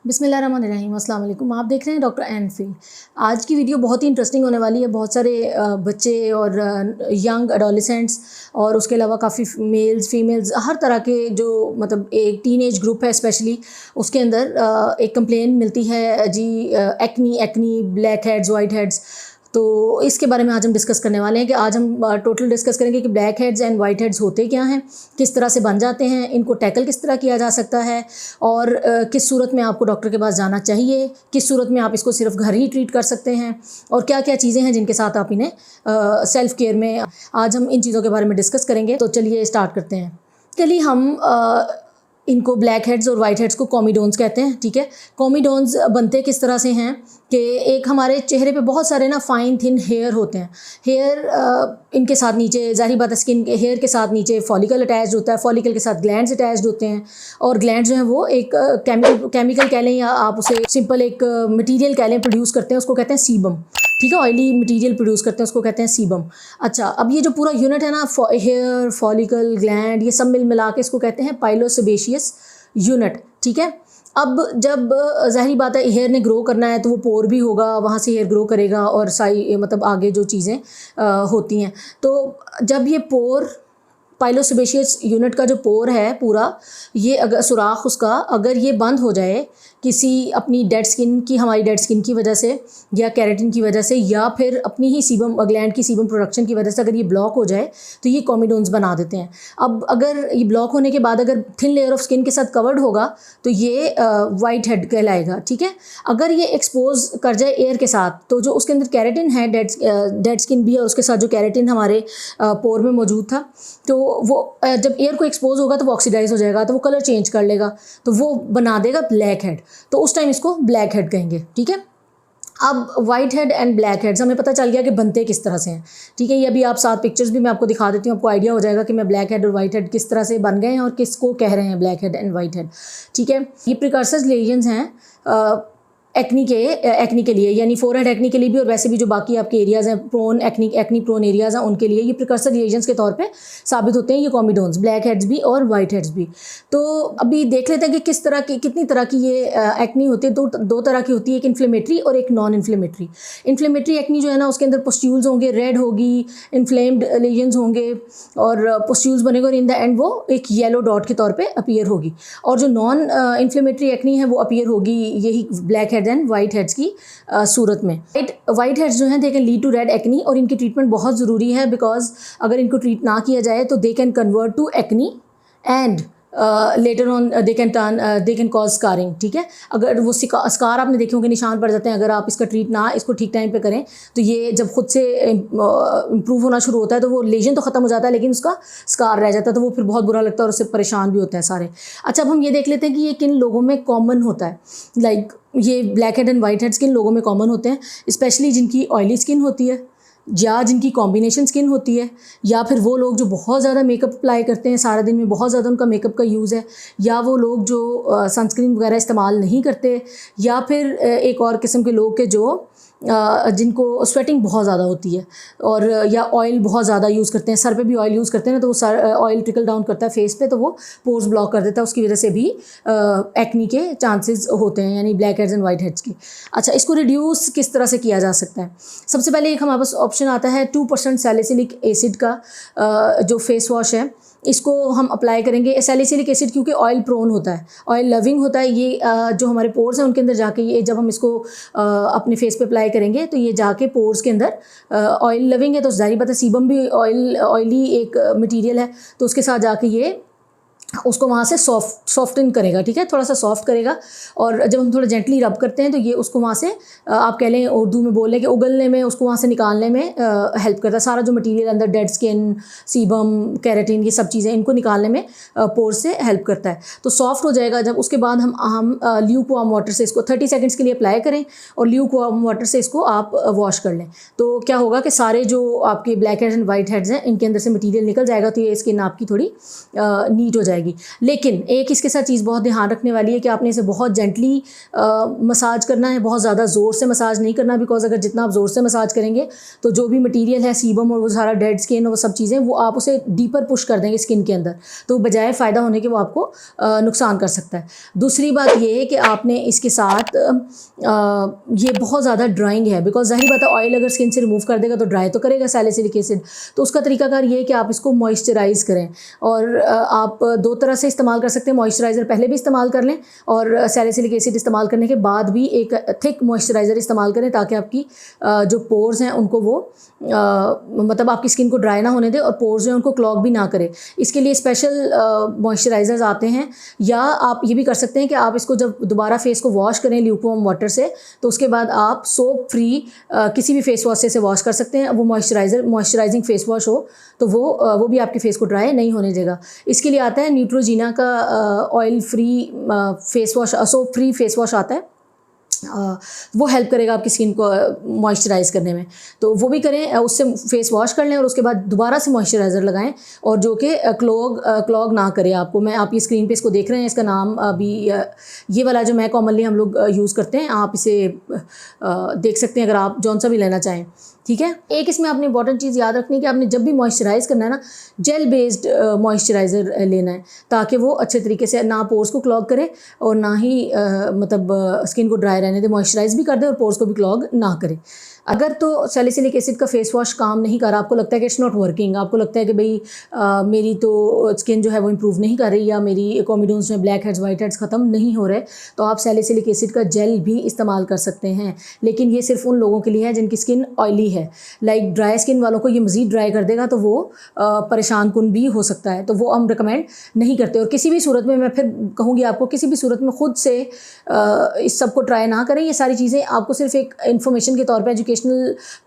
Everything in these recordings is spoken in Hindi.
बिस्मिल्लाहिर्रहमानिर्रहीम, अस्सलाम वालेकुम। आप देख रहे हैं डॉक्टर एन फील्ड। आज की वीडियो बहुत ही इंटरेस्टिंग होने वाली है। बहुत सारे बच्चे और यंग एडोलेसेंट्स और उसके अलावा काफ़ी मेल्स फीमेल्स हर तरह के जो मतलब एक टीनेज ग्रुप है स्पेशली उसके अंदर एक कंप्लेन मिलती है जी, acne blackheads whiteheads. तो इसके बारे में आज हम डिस्कस करने वाले हैं कि आज हम टोटल डिस्कस करेंगे कि black heads and white heads होते क्या हैं, किस तरह से बन जाते हैं, इनको टैकल किस तरह किया जा सकता है और किस सूरत में आपको डॉक्टर के पास जाना चाहिए, किस सूरत में आप इसको सिर्फ घर ही ट्रीट कर सकते हैं और क्या क्या चीज़ें हैं जिनके साथ आप इन्हें सेल्फ केयर में आज हम इन चीज़ों के बारे में डिस्कस करेंगे। तो चलिए स्टार्ट करते हैं। चलिए हम इनको ब्लैक हेड्स और वाइट हेड्स को कॉमीडोन्स कहते हैं। ठीक है, कॉमीडोन्स बनते किस तरह से हैं कि एक हमारे चेहरे पे बहुत सारे ना फाइन थिन हेयर होते हैं। हेयर इनके साथ नीचे जाहिर बात है स्किन के हेयर के साथ नीचे फॉलिकल अटैच्ड होता है, फॉलिकल के साथ ग्लैंड्स अटैच्ड होते हैं और ग्लैंड्स जो हैं वो एक केमिकल कह लें या आप उसे सिंपल एक मटीरियल कह लें प्रोड्यूस करते हैं, उसको कहते हैं सीबम। ठीक है, ऑयली मटेरियल प्रोड्यूस करते हैं, उसको कहते हैं सीबम। अच्छा, अब ये जो पूरा यूनिट है ना हेयर फॉलिकल ग्लैंड ये सब मिला के इसको कहते हैं पाइलोसेबेशियस यूनिट। ठीक है, अब जब ज़ाहिर बात है हेयर ने ग्रो करना है तो वो पोर भी होगा, वहाँ से हेयर ग्रो करेगा और मतलब आगे जो चीज़ें होती हैं। तो जब ये पोर पाइलोसेबेशियस यूनिट का जो पोर है पूरा, ये अगर सुराख उसका अगर ये बंद हो जाए किसी अपनी डेड स्किन की, हमारी डेड स्किन की वजह से या केराटिन की वजह से या फिर अपनी ही सीबम ग्लैंड की सीबम प्रोडक्शन की वजह से अगर ये ब्लॉक हो जाए तो ये कॉमीडोन्स बना देते हैं। अब अगर ये ब्लॉक होने के बाद अगर थिन लेयर ऑफ स्किन के साथ कवर्ड होगा तो ये वाइट हेड कहलाएगा। ठीक है, अगर ये एक्सपोज कर जाए एयर के साथ तो जो उसके अंदर केराटिन है, डेड स्किन भी है और उसके साथ जो केराटिन हमारे पोर में मौजूद था, तो वो जब एयर को एक्सपोज होगा तो वो ऑक्सीडाइज हो जाएगा, तो वो कलर चेंज कर लेगा, तो वो बना देगा ब्लैक हेड। तो उस टाइम इसको ब्लैक हेड कहेंगे। ठीक है, अब white head and black heads हमें पता चल गया कि बनते किस तरह से हैं। ठीक है, ये अभी आप साथ पिक्चर्स भी मैं आपको दिखा देती हूँ, आपको आइडिया हो जाएगा कि मैं ब्लैक हेड और वाइट हेड किस तरह से बन गए हैं और किसको कह रहे हैं black head and white head. ठीक है, ये प्रिकर्सर्स लेजन्स हैं एक्नी के लिए, यानी फोरहेड एक्नी के लिए भी और वैसे भी जो बाकी आपके एरियाज़ हैं प्रोन एक्नी प्रोन एरियाज़ हैं उनके लिए ये प्रिकर्सर रिएजेंट्स के तौर पे साबित होते हैं ये कॉमीडोन्स, ब्लैक हेड्स भी और वाइट हेड्स भी। तो अभी देख लेते हैं कि किस तरह की कितनी तरह की ये एक्नी होती है। तो दो तरह की होती है, एक इन्फ्लेमेटरी और एक नॉन इन्फ्लेमेटरी। इन्फ्लेमेटरी एक्नी जो है ना उसके अंदर पुस्ट्यूल्स होंगे, रेड होगी, इन्फ्लेम्ड लेजन्स होंगे और पुस्ट्यूल्स बनेंगे और इन द एंड वो एक येलो डॉट के तौर पर अपीयर होगी। और जो नॉन इन्फ्लेमेटरी एक्नी है वो अपीयर होगी यही black head and white heads की सूरत में। वाइट हेड्स जो हैं they can lead to red acne और इनकी ट्रीटमेंट बहुत ज़रूरी है बिकॉज अगर इनको ट्रीट ना किया जाए तो they can convert to acne and later on they can cause scarring. ठीक है, अगर वो स्कार आपने देखे होंगे निशान पड़ जाते हैं अगर आप इसको ठीक टाइम पे करें तो ये जब खुद से इम्प्रूव होना शुरू होता है तो वो लेजन तो ख़त्म हो जाता है लेकिन उसका स्कार रह जाता है, तो वो फिर बहुत बुरा लगता है और उससे परेशान भी होता है सारे। अच्छा, अब हम ये देख लेते हैं कि ये किन लोगों में कॉमन होता है। लाइक ये black head and white heads किन लोगों में कॉमन होते हैं, स्पेशली जिनकी ऑयली स्किन होती है या जिनकी कॉम्बिनेशन स्किन होती है या फिर वो लोग जो बहुत ज़्यादा मेकअप अप्लाई करते हैं सारा दिन में, बहुत ज़्यादा उनका मेकअप का यूज़ है, या वो लोग जो सनस्क्रीन वगैरह इस्तेमाल नहीं करते, या फिर एक और किस्म के लोग के जो जिनको स्वेटिंग बहुत ज़्यादा होती है और या ऑयल बहुत ज़्यादा यूज़ करते हैं, सर पे भी ऑयल यूज़ करते हैं ना तो वो ऑयल ट्रिकल डाउन करता है फेस पे तो वो पोर्स ब्लॉक कर देता है, उसकी वजह से भी एक्नी के चांसेस होते हैं, यानी black heads and white heads की। अच्छा, इसको रिड्यूस किस तरह से किया जा सकता है? सबसे पहले एक हमारे पास ऑप्शन आता है 2% सैलिसिलिक एसिड का जो फेस वॉश है, इसको हम अप्लाई करेंगे। सैलिसिलिक एसिड क्योंकि ऑयल प्रोन होता है, ऑयल लविंग होता है, ये जो हमारे पोर्स हैं उनके अंदर जाके ये जब हम इसको अपने फेस पे अप्लाई करेंगे तो ये जाके पोर्स के अंदर ऑयल लविंग है तो जाहिर बात है सीबम भी ऑयली एक मटेरियल है तो उसके साथ जाके ये उसको वहाँ से सॉफ्टन करेगा। ठीक है, थोड़ा सा सॉफ्ट करेगा और जब हम थोड़ा जेंटली रब करते हैं तो ये उसको वहाँ से आप कह लें उर्दू में बोल लें कि उगलने में, उसको वहाँ से निकालने में हेल्प करता है। सारा जो मटेरियल अंदर डेड स्किन, सीबम, केराटिन ये सब चीज़ें इनको निकालने में पोर से हेल्प करता है। तो सॉफ्ट हो जाएगा जब, उसके बाद हम ल्यूक वार्म वाटर से इसको 30 सेकेंड्स के लिए अप्लाई करें और ल्यूक वार्म वाटर से इसको आप वॉश कर लें तो क्या होगा कि सारे जो आपके black heads and white heads हैं इनके अंदर से मटीरियल निकल जाएगा तो ये स्किन आपकी थोड़ी नीट हो जाएगी। लेकिन एक इसके साथ चीज़ बहुत ध्यान रखने वाली है कि आपने इसे बहुत जेंटली मसाज करना है, बहुत ज़्यादा ज़ोर से मसाज नहीं करना, बिकॉज अगर जितना आप ज़ोर से मसाज करेंगे तो जो भी मटीरियल है, सीबम और वो सारा डेड स्किन और वो सब चीज़ें, वो आप उसे डीपर पुश कर देंगे स्किन के अंदर, तो बजाय फ़ायदा होने के वो आपको नुकसान कर सकता है। दूसरी बात ये है कि आपने इसके साथ ये बहुत ज़्यादा ड्राइंग है, बिकॉज ज़ाहिर बात है ऑयल अगर स्किन से रिमूव कर देगा तो ड्राई तो करेगा सैलिसिलिक एसिड। तो उसका तरीकाकार ये है कि आप इसको मॉइस्चराइज़ करें, और आप दो तरह से इस्तेमाल कर सकते हैं। मॉइस्चराइज़र पहले भी इस्तेमाल कर लें और सैलिसिलिक एसिड इस्तेमाल करने के बाद भी एक थिक मॉइस्चराइज़र इस्तेमाल करें, ताकि आपकी जो पोर्स हैं उनको वो मतलब आपकी स्किन को ड्राई ना होने दे और पोर्स जो हैं उनको क्लॉग भी ना करे। इसके लिए स्पेशल मॉइस्चराइज़र्स आते हैं, या आप ये भी कर सकते हैं कि आप इसको जब दोबारा फेस को वॉश करें ल्यूकवार्म वाटर से, तो उसके बाद आप सोप फ्री किसी भी फेस वॉश से इसे वॉश कर सकते हैं। वो मॉइस्चराइजिंग फेस वॉश हो तो वो भी आपके फेस को ड्राई नहीं होने देगा। इसके लिए आता है न्यूट्रोजीना का oil free face wash, soap free face wash आता है, वो हेल्प करेगा आपकी स्किन को मॉइस्चराइज़ करने में। तो वो भी करें, उससे फेस वॉश कर लें और उसके बाद दोबारा से मॉइस्चराइज़र लगाएं, और जो कि क्लॉग ना करे आपको। आप ये स्क्रीन पे इसको देख रहे हैं, इसका नाम अभी ये वाला जो मैं कॉमनली हम लोग यूज़ करते हैं, आप इसे देख सकते हैं अगर आप जौन सा भी लेना चाहें, ठीक है। एक इसमें आपने इंपॉर्टेंट चीज़ याद रखनी है कि आपने जब भी मॉइस्चराइज़ करना है ना, जेल बेस्ड मॉइस्चराइज़र लेना है, ताकि वो अच्छे तरीके से ना पोर्स को क्लॉग करे और ना ही मतलब स्किन को ड्राई रहने दे, मॉइस्चराइज़ भी कर दे और पोर्स को भी क्लॉग ना करे। अगर तो सैलिसिलिक एसिड का फेस वॉश काम नहीं कर रहा, आपको लगता है कि इट्स नॉट वर्किंग, आपको लगता है कि भाई मेरी तो स्किन जो है वो इम्प्रूव नहीं कर रही, या मेरी कोमिडोन्स में ब्लैक हेड्स वाइट हेड्स ख़त्म नहीं हो रहे, तो आप सैलिसिलिक एसिड का जेल भी इस्तेमाल कर सकते हैं। लेकिन ये सिर्फ उन लोगों के लिए है जिनकी स्किन ऑयली है। लाइक ड्राई स्किन वालों को ये मज़ीद ड्राई कर देगा, तो वो परेशान कुन भी हो सकता है, तो वो हम रिकमेंड नहीं करते। और किसी भी सूरत में, मैं फिर कहूँगी आपको, किसी भी सूरत में खुद से इस सब को ट्राई ना करें। ये सारी चीज़ें आपको सिर्फ एक इन्फॉर्मेशन के तौर पर, एजुकेशनल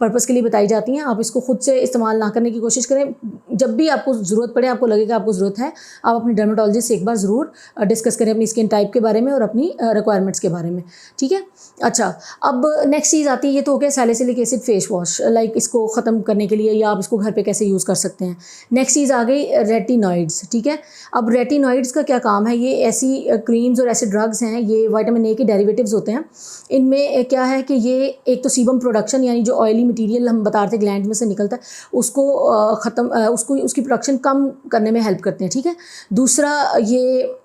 पर्पस के लिए बताई जाती हैं। आप इसको खुद से इस्तेमाल ना करने की कोशिश करें। जब भी आपको ज़रूरत पड़े, आपको लगेगा आपको ज़रूरत है, आप अपनी डर्मेटोलॉजिस्ट से एक बार ज़रूर डिस्कस करें अपनी स्किन टाइप के बारे में और अपनी रिक्वायरमेंट्स के बारे में, ठीक है। अच्छा, अब नेक्स्ट चीज़ आती है, ये तो हो गया salicylic acid face wash, like इसको ख़त्म करने के लिए, या आप इसको घर पे कैसे यूज़ कर सकते हैं। नेक्स्ट चीज़ आ गई रेटिनॉइड्स, ठीक है। अब रेटिनॉइड्स का क्या काम है? ये ऐसी क्रीम्स और ऐसे ड्रग्स हैं, ये विटामिन ए के डेरिवेटिव्स होते हैं। इनमें क्या है कि ये एक तो सीबम प्रोडक्शन, यानी जो ऑयली मटेरियल हम बता रहे थे ग्लैंड में से निकलता है, उसको उसकी प्रोडक्शन कम करने में हेल्प करते हैं, ठीक है। दूसरा, ये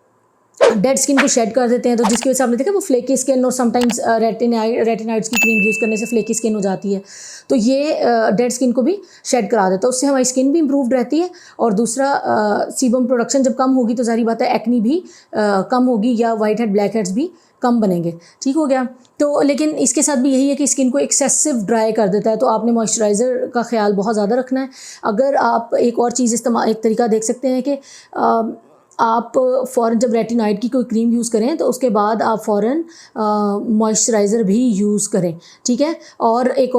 डेड स्किन को शेड कर देते हैं, तो जिसकी वजह से आपने देखा वो फ्लेकी स्किन, और समटाइम्स रेटिनॉइड्स की क्रीम यूज़ करने से फ्लेकी स्किन हो जाती है, तो ये डेड स्किन को भी शेड करा देता है। उससे हमारी स्किन भी इम्प्रूव्ड रहती है, और दूसरा सीबम प्रोडक्शन जब कम होगी तो जाहिर बात है एक्नी भी कम होगी, या वाइट हेड ब्लैक हेड्स भी कम बनेंगे, ठीक हो गया। तो लेकिन इसके साथ भी यही है कि स्किन को एक्सेसिव ड्राई कर देता है, तो आपने मॉइस्चराइज़र का ख्याल बहुत ज़्यादा रखना है। अगर आप एक और चीज़ एक तरीका देख सकते हैं कि आप फ़ौरन जब रेटिनॉइड की कोई क्रीम यूज़ करें तो उसके बाद आप फ़ौरन मॉइस्चराइज़र भी यूज़ करें, ठीक है। और एक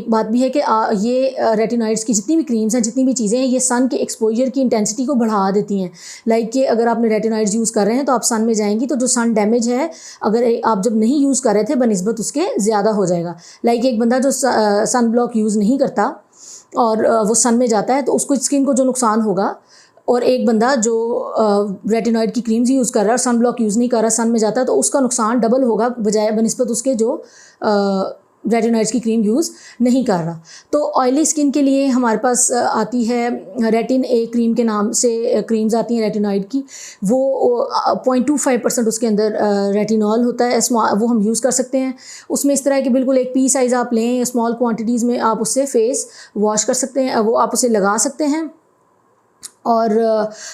बात भी है कि ये रेटिनॉइड्स की जितनी भी क्रीम्स हैं, जितनी भी चीज़ें हैं, ये सन के एक्सपोजर की इंटेंसिटी को बढ़ा देती हैं। लाइक कि अगर आपने रेटिनॉइड्स यूज़ कर रहे हैं तो आप सन में जाएंगी, तो जो सन डैमेज है, अगर आप जब नहीं यूज़ कर रहे थे बनिस्बत उसके ज़्यादा हो जाएगा। लाइक एक बंदा जो सन ब्लॉक यूज़ नहीं करता और वो सन में जाता है, तो उसको स्किन को जो नुकसान होगा, और एक बंदा जो रेटिनॉइड की क्रीम्स यूज़ कर रहा है और सन ब्लॉक यूज़ नहीं कर रहा, सन में जाता है, तो उसका नुकसान डबल होगा बजाय बनिस्बत उसके जो रेटिनॉइड्स की क्रीम यूज़ नहीं कर रहा। तो ऑयली स्किन के लिए हमारे पास आती है रेटिन ए क्रीम के नाम से क्रीम्स आती हैं रेटिनॉइड की। वो 0.25% उसके अंदर रेटिनॉल होता है, वो हम यूज़ कर सकते हैं। उसमें इस तरह की बिल्कुल एक पी साइज़ आप लें, स्मॉल क्वान्टिटीज़ में आप उससे फेस वॉश कर सकते हैं, वो आप उसे लगा सकते हैं और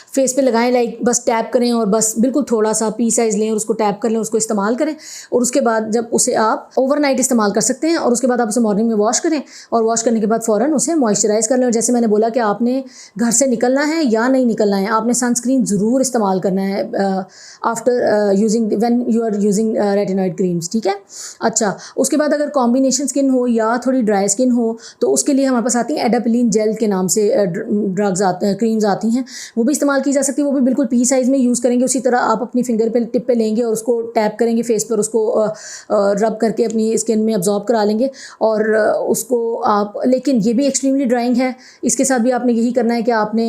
फेस पे लगाएं। लाइक बस टैप करें और बस बिल्कुल थोड़ा सा पी साइज़ लें और उसको टैप कर लें, उसको इस्तेमाल करें, और उसके बाद जब उसे आप ओवरनाइट इस्तेमाल कर सकते हैं, और उसके बाद आप उसे मॉर्निंग में वॉश करें, और वॉश करने के बाद फ़ौरन उसे मॉइस्चराइज़ कर लें। और जैसे मैंने बोला कि आपने घर से निकलना है या नहीं निकलना है, आपने सनस्क्रीन ज़रूर इस्तेमाल करना है after using when you are using retinoid creams, ठीक है। अच्छा, उसके बाद अगर कॉम्बिनेशन स्किन हो या थोड़ी ड्राई स्किन हो, तो उसके लिए हमारे पास आती है एडापिलिन जेल के नाम से ड्रग्स क्रीम्स आती हैं, वो भी इस्तेमाल की जा सकती है। वो भी बिल्कुल पी साइज़ में यूज़ करेंगे, उसी तरह आप अपनी फिंगर पे टिप पे लेंगे और उसको टैप करेंगे फेस पर, उसको रब करके अपनी स्किन में अब्जॉर्ब करा लेंगे, और उसको आप, लेकिन ये भी एक्सट्रीमली ड्राइंग है, इसके साथ भी आपने यही करना है कि आपने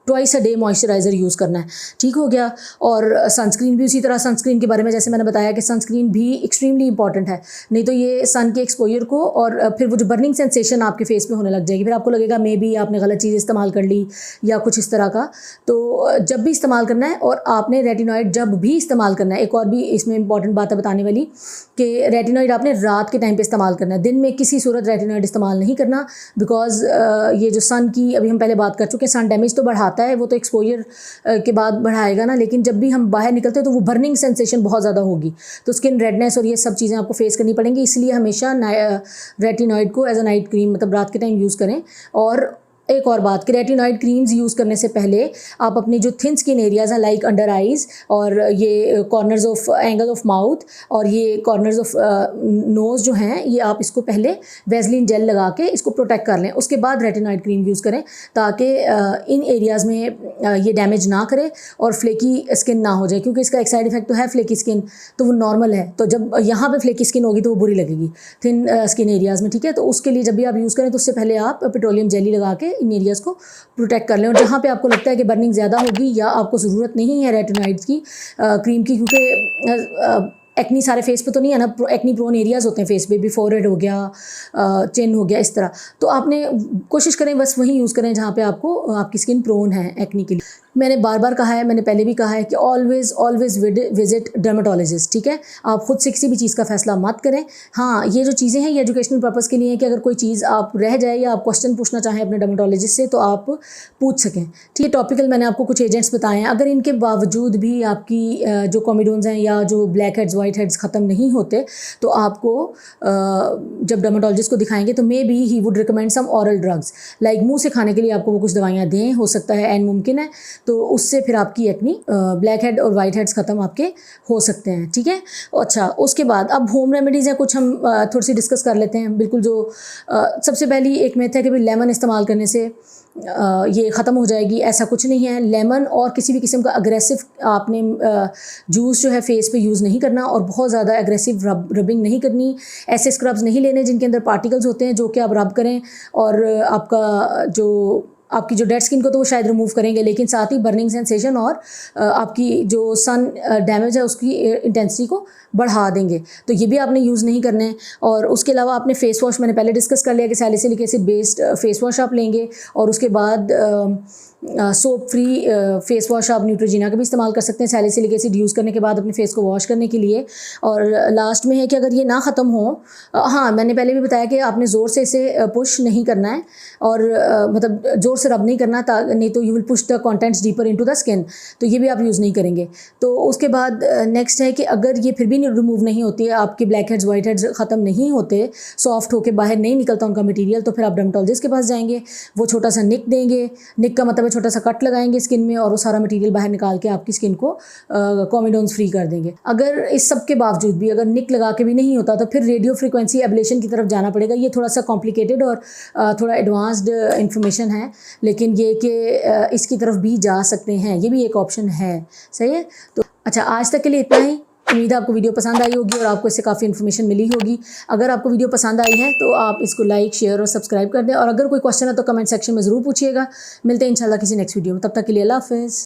twice a day moisturiser use करना है, ठीक हो गया। और सनस्क्रीन भी उसी तरह, सनस्क्रीन के बारे में जैसे मैंने बताया कि सनस्क्रीन भी एक्सट्रीमली इंपॉर्टेंट है, नहीं तो ये सन के एक्सपोजर को और फिर वो जो बर्निंग सेंसेशन आपके फेस पे होने लग जाएगी, फिर आपको लगेगा मे बी आपने गलत चीज़ इस्तेमाल कर ली या कुछ इस तरह का। तो जब भी इस्तेमाल करना है, और आपने रेटिनॉइड जब भी इस्तेमाल करना है, एक और भी इसमें इंपॉर्टेंट बात है बताने वाली कि रेटिनॉइड आपने रात के टाइम पे इस्तेमाल करना है, दिन में किसी सूरत रेटिनॉइड इस्तेमाल नहीं करना, बिकॉज ये जो सन की अभी हम पहले बात कर चुके हैं, सन डैमेज तो बढ़ाता है, वो तो एक्सपोजर के बाद बढ़ाएगा ना, लेकिन जब भी हम बाहर निकलते हैं तो वो बर्निंग सेंसेशन बहुत ज़्यादा होगी, तो स्किन रेडनेस और ये सब चीज़ें आपको फेस करनी पड़ेंगी। इसलिए हमेशा रेटिनॉइड को एज अ नाइट क्रीम मतलब रात के टाइम यूज़ करें। और एक और बात कि रेटिनॉइड क्रीम्स यूज़ करने से पहले आप अपनी जो थिन स्किन एरियाज़ हैं लाइक अंडर आइज़ और ये corners of angle of mouth और ये कॉर्नर्स ऑफ नोज़ जो हैं, ये आप इसको पहले वैसलीन जेल लगा के इसको प्रोटेक्ट कर लें, उसके बाद रेटिनॉइड क्रीम यूज़ करें, ताकि इन एरियाज़ में ये डैमेज ना करे और फ्लेकी स्किन ना हो जाए, क्योंकि इसका एक साइड इफेक्ट तो है फ्लेकी स्किन, तो वो नॉर्मल है, तो जब यहाँ पे फ्लेकी स्किन होगी तो वो बुरी लगेगी थिन स्किन एरियाज़ में, ठीक है। तो उसके लिए जब भी आप यूज़ करें तो उससे पहले आप पेट्रोलियम जेली लगा के इन एरियाज़ को प्रोटेक्ट कर लें। और जहाँ पे आपको लगता है कि बर्निंग ज़्यादा होगी या आपको ज़रूरत नहीं है रेटिनॉइड्स की क्रीम की, क्योंकि एक्नी सारे फेस पे तो नहीं है ना, एक्नी प्रोन एरियाज़ होते हैं फेस पे भी, फोरहेड हो गया, चिन हो गया, इस तरह, तो आपने कोशिश करें बस वही यूज़ करें जहाँ पे आपको आपकी स्किन प्रोन है एक्नी के लिए। मैंने बार बार कहा है, मैंने पहले भी कहा है कि ऑलवेज़ विजिट डर्माटोलॉजिस्ट, ठीक है। आप खुद से किसी भी चीज़ का फैसला मत करें। हाँ, ये जो चीज़ें हैं ये एजुकेशनल पर्पज़ के लिए हैं कि अगर कोई चीज़ आप रह जाए या आप क्वेश्चन पूछना चाहें अपने डर्माटोलॉजिस्ट से तो आप पूछ सकें, ठीक है। टॉपिकल मैंने आपको कुछ एजेंट्स बताए हैं, अगर इनके बावजूद भी आपकी जो कॉमिडोन्स हैं या जो ब्लैक हेड्स वाइट हेड्स ख़त्म नहीं होते, तो आपको जब डर्माटोलॉजिस्ट को दिखाएंगे तो maybe he would recommend some oral drugs, like मुँह से खाने के लिए आपको वो कुछ दवाइयाँ दें, हो सकता है एंड मुमकिन है, तो उससे फिर आपकी एक्नी ब्लैक हेड और वाइट हेड्स ख़त्म आपके हो सकते हैं, ठीक है। अच्छा, उसके बाद अब होम रेमेडीज़ हैं कुछ, हम थोड़ी सी डिस्कस कर लेते हैं। बिल्कुल जो सबसे पहली एक मिथ है कि भाई लेमन इस्तेमाल करने से ये ख़त्म हो जाएगी, ऐसा कुछ नहीं है। लेमन और किसी भी किस्म का अग्रेसिव आपने जूस जो है फेस पे यूज़ नहीं करना, और बहुत ज़्यादा एग्रेसिव रबिंग नहीं करनी, ऐसे स्क्रब्स नहीं लेने जिनके अंदर पार्टिकल्स होते हैं जो कि आप रब करें और आपकी जो डेड स्किन को तो वो शायद रिमूव करेंगे, लेकिन साथ ही बर्निंग सेंसेशन और आपकी जो सन डैमेज है उसकी इंटेंसिटी को बढ़ा देंगे, तो ये भी आपने यूज़ नहीं करना है। और उसके अलावा आपने फेस वॉश, मैंने पहले डिस्कस कर लिया कि salicylic acid based face wash आप लेंगे, और उसके बाद सोप फ्री फेस वॉश आप न्यूट्रोजीना का भी इस्तेमाल कर सकते हैं सैलिसिलिक एसिड यूज़ करने के बाद अपने फेस को वॉश करने के लिए। और लास्ट में है कि अगर ये ना ख़त्म हो, हाँ मैंने पहले भी बताया कि आपने ज़ोर से इसे पुश नहीं करना है, और मतलब ज़ोर से रब नहीं करना, नहीं तो you will push the contents deeper into the skin, तो ये भी आप यूज़ नहीं करेंगे। तो उसके बाद नेक्स्ट है कि अगर ये फिर भी रिमूव नहीं होती है, आपके ब्लैक हेड्स वाइट हेड्स ख़त्म नहीं होते, सॉफ्ट होकर बाहर नहीं निकलता उनका मटीरियल, तो फिर आप डर्मेटोलॉजिस्ट के पास जाएंगे, वो छोटा सा निक देंगे, निक का मतलब छोटा सा कट लगाएंगे स्किन में, और वो सारा मटेरियल बाहर निकाल के आपकी स्किन को कॉमिडोन्स फ्री कर देंगे। अगर इस सब के बावजूद भी अगर निक लगा के भी नहीं होता तो फिर रेडियो फ्रीक्वेंसी एब्लेशन की तरफ जाना पड़ेगा। ये थोड़ा सा कॉम्प्लिकेटेड और थोड़ा एडवांस्ड इंफॉर्मेशन है, लेकिन ये कि इसकी तरफ भी जा सकते हैं, ये भी एक ऑप्शन है, सही है। तो अच्छा, आज तक के लिए इतना ही। उम्मीद है आपको वीडियो पसंद आई होगी और आपको इससे काफ़ी इन्फॉर्मेशन मिली होगी। अगर आपको वीडियो पसंद आई है तो आप इसको लाइक, शेयर और सब्सक्राइब कर दें, और अगर कोई क्वेश्चन है तो कमेंट सेक्शन में ज़रूर पूछिएगा। मिलते हैं इंशाल्लाह किसी नेक्स्ट वीडियो में, तब तक के लिए अल्लाह हाफ़िज़।